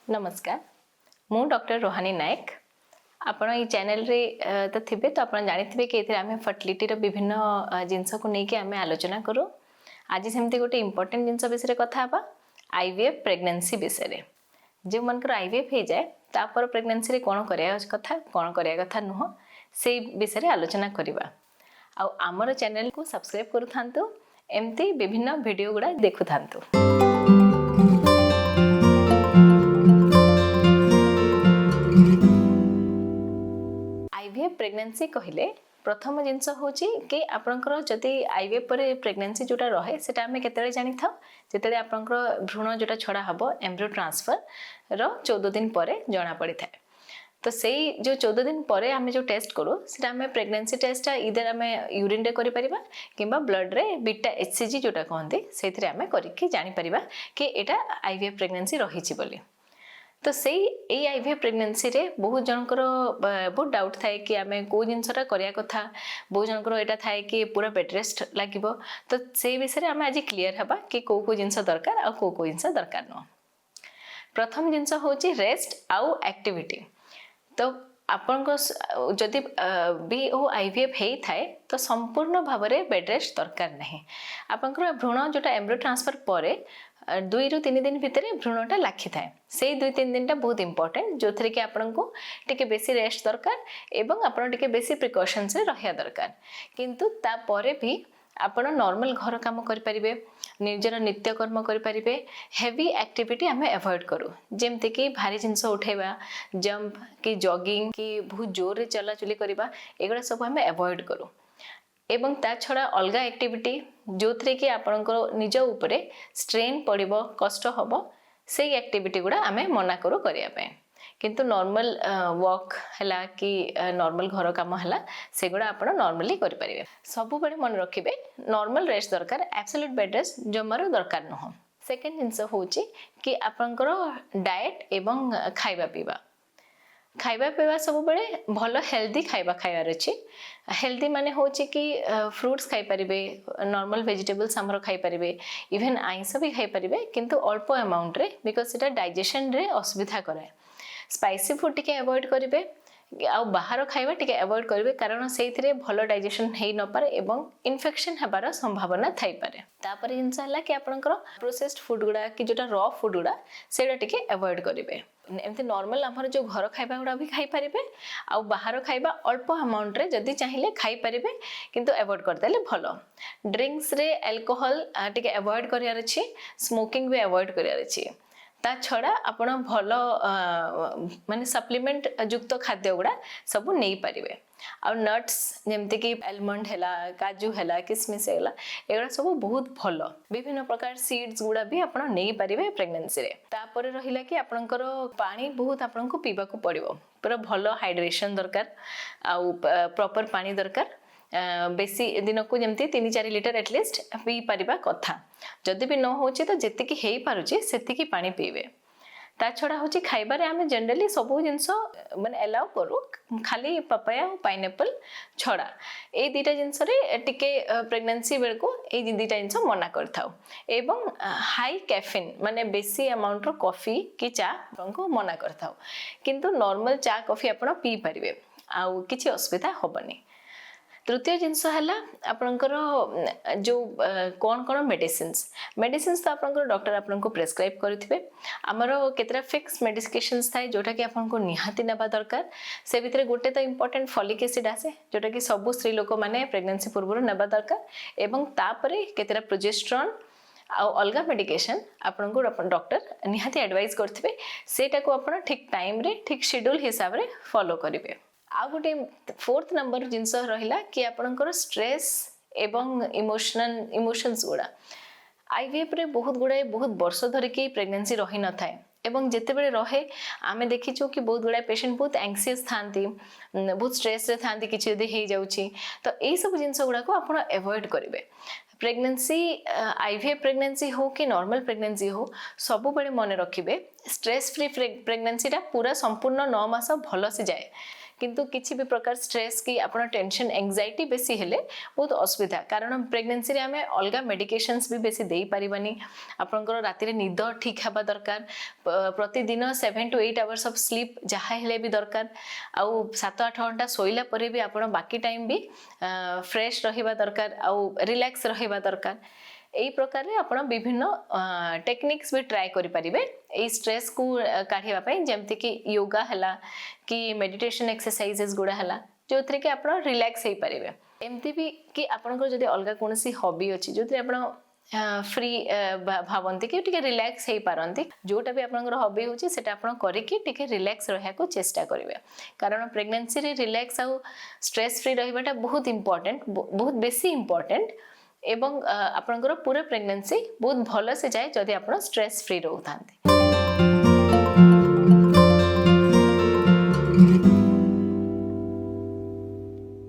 नमस्कार मु डॉक्टर रोहानी नायक आपण ये चैनल रे तो थिबे तो आपण जानिथिबे कि एथे आमे फर्टिलिटी रो विभिन्न जिंस को नेकी आमे आलोचना करू। आज सेमती गोटे इंपोर्टेंट जिंस विषय कथा हबा आईवीएफ प्रेगनेंसी विषय जो मनकर आईवीएफ हो जाए तापर प्रेगनेंसी रे कोन करिया कथा नुह से विषय आलोचना करबा। आ हमर चैनल को सब्सक्राइब करू थांतु एमती विभिन्न वीडियो गुडा देखु थांतु। आईवीएफ प्रेगनेंसी कहले प्रथम जिनस होची कि आपनकर जदि आईवीएफ पर प्रेगनेंसी जोटा रहे सेटा हमें केतेले जानि था जेतेले आपनकर भ्रूण जोटा छडा हबो एम्ब्रियो ट्रांसफर रो 14 दिन परे जाना पड़ी थाए। तो सेही जो 14 दिन परे हमें जो टेस्ट करू सेटा हमें प्रेगनेंसी टेस्ट इधर हमें यूरिन रे करि परिबा किंबा ब्लड रे बीटा एचसीजी जोटा कहंती सेथिरे हमें करिकि जानि परिबा कि एटा आईवीएफ प्रेगनेंसी रहिछि बोली। तो सही ए आईवीएफ प्रेगनेंसी रे बहुत जनकर बहुत डाउट थाए कि आमे को जिनसटा करिया कथा बहुत जनकर एटा थाए कि पूरा बेड रेस्ट लागिबो। तो से विषय रे आमे आज क्लियर हबा कि को जिनस दरकार आ को जिनस दरकार न। प्रथम जिनस होची रेस्ट आउ एक्टिविटी। तो आपण को जदि बी ओ आईवीएफ हेई थाए तो संपूर्ण भाव में बेड रेस्ट दरकार नहीं। आपनकर भ्रूण जोटा एम्ब्रियो ट्रांसफर परे 2 ରୁ 3 दिन भितर भ्रूणटा लाखी थाए से 2-3 दिन बहुत इंपोर्टेंट जो थरे कि आपन को टिके बेसी रेस्ट दरकार एवं आपन टिके बेसी प्रिकॉशंस रे रहिया दरकार। किंतु ता परे भी आपण नॉर्मल घर काम करि परिबे निजर नित्य कर्म करि परिबे। हेवी एक्टिविटी हमें अवॉइड करू जेमते कि भारी जिंस उठेबा जंप कि जॉगिंग कि बहुत जोर रे चला चली करबा एगुडा सब हमें अवॉइड करू। एवं ता छड़ा अलगा एक्टिविटी जो थरे कि आपनकर निज उपरे स्ट्रेन पड़िबो कष्ट हबो से एक्टिविटी गुडा हमें मना करू करिया पे। किंतु नॉर्मल वॉक हला कि नॉर्मल घर काम हला सेगुडा आपण नॉर्मली करि परिबे। सब बडे मन रखिबे नॉर्मल रेस्ट दरकार एब्सोल्यूट बेड रेस्ट जमारो दरकार न। सेकंड जिंस होची कि आपनकर डाइट एवं खाइबा पीबा खाइबा पीवा सब बड़े भलो हेल्दी खाइबा खाइबार अछि। हेल्दी माने होची कि फ्रूट्स खाइ परिबे नॉर्मल वेजिटेबल्स हमरो खाइ परिबे इवन आइंस भी खाइ परिबे किंतु अल्प अमाउंट रे बिकॉज़ सेटा डाइजेशन रे असुविधा करे। स्पाइसी फूड टिके अवॉइड करिवे आ बाहर खाइबा टिके अवॉइड करिवे कारण सेइथिरे भलो डाइजेशन हेइ न पारे एवं इन्फेक्शन हेबार संभावना थाइ पारे। तापर जिंस हला कि आपनकर प्रोसेस्ड फूड गुडा कि जोटा रॉ फूड गुडा सेडा टिके अवॉइड करिवे। एमती नॉर्मल हमर जो घर खाइबा गुडा भी खाइ परिबे आ बाहर खाइबा अल्प अमाउंट रे जदी चाहिले खाइ परिबे किंतु अवॉइड कर देले भलो। ड्रिंक्स रे अल्कोहल टिके अवॉइड करियार अछि स्मोकिंग भी अवॉइड करियार अछि। ता छड़ा आपण भलो माने सप्लीमेंट युक्त खाद्य गुडा सब नै परिबे। आ नट्स जेमते कि आलमंड हैला काजू हैला किशमिश हैला एगुडा सब बहुत भलो विभिन्न प्रकार सीड्स गुडा भी आपण नै परिबे प्रेगनेंसी रे। तापर रहिला कि आपनकर पानी बहुत आपन को पीबा को पड़िबो पूरा भलो हाइड्रेशन दरकार आ प्रॉपर पानी दरकार। बेसी दिन को जमती 3-4 लीटर एटलिस्ट पी परिबा कथा जदि भी न होची तो जेतिकी हेई पारुची सेतिकी पानी पीबे। ता छड़ा होची खाइबारे आमे जनरली सब जिंस माने अलाउ करू खाली पपाया और पाइनएप्पल छड़ा ए दुटा जिंस रे टिके प्रेगनेंसी बेल को ए दुटा जिंस मना करथाउ एवं हाई कैफीन माने बेसी अमाउंट रो कॉफी कि चा को मना करथाउ किंतु नॉर्मल चा कॉफी आपण पी परिबे आ किछि असुविधा होबनी। तृतीय जिनस हला आपनकर जो कौन कौन मेडिसिन्स तो आपनकर डॉक्टर आपनको प्रेस्क्राइब करथिबे। हमरो केतरा फिक्स मेडिकेशंस थाए जोटा कि आपनको निहाती नेबा दरकार से भितरे गोटे तो इंपोर्टेंट फॉलिक एसिड आसे जोटा कि सब स्त्री लोक माने प्रेगनेंसी पूर्व नेबा दरकार एवं तापरे केतरा प्रोजेस्टेरोन आ अलगा मेडिकेशन आपनको डॉक्टर निहाती एडवाइस करथिबे सेटा को आपण ठीक टाइम रे ठीक शेड्यूल हिसाब रे फॉलो करिवे। आ गोटे 4th नंबर जिनस रहिला कि आपनकर स्ट्रेस एवं इमोशंस गुडा आईवीएफ रे बहुत गुडा बहुत वर्ष धरि कि प्रेगनेंसी रही न थाए एवं जेते बेले रहे आमे देखिछु कि बहुत गुडा पेशेंट बहुत एंग्जियस थांती बहुत स्ट्रेस रे थांती किछि यदि हे जाउछि तो एई सब जिनस गुडा को आपण अवॉइड करिवे। प्रेगनेंसी आईवीएफ प्रेगनेंसी हो कि नॉर्मल प्रेगनेंसी हो सब बड़े मन रखिबे स्ट्रेस फ्री प्रेगनेंसी टा पूरा संपूर्ण 9 मास भलो से जाए किंतु किसी भी प्रकार स्ट्रेस कि आपण टेंशन एंजाइटी बेसी हेले बहुत असुविधा कारण प्रेगनेंसी रे आमे अलगा मेडिकेशंस भी बेसी देई परिबानी आपनकर राति रे निद ठीक हबा दरकार प्रतिदिन 7 to 8 आवर्स ऑफ स्लीप जहाँ हेले भी दरकार आउ 7-8 घंटा सोइला परे भी आपण बाकी टाइम भी फ्रेश रहिबा दरकार आउ रिलैक्स रहिबा दरकार एई प्रकार रे आपण विभिन्न टेक्निक्स भी ट्राई करि परिबे एई स्ट्रेस को काढिबा पई जेमति कि योगा हला कि मेडिटेशन एक्सरसाइजेस गुडा हला जोथरे कि आपण रिलैक्स हेई परिबे एमती भी कि आपनकर जदि अलगा कोनसी हॉबी अछि जोथरे आपण फ्री भावंती कि टिके रिलैक्स हेई पारंती जोटा भी आपनकर हॉबी होची सेटा आपण करि कि टिके रिलैक्स रहया को चेष्टा करिवे कारण प्रेगनेंसी रे रिलैक्स आ स्ट्रेस फ्री रहिबाटा बहुत इंपोर्टेंट बहुत बेसी इंपोर्टेंट एवं आपनकर पूरा प्रेगनेंसी बहुत भलो से जाए जदि आपण स्ट्रेस फ्री रहउथांती।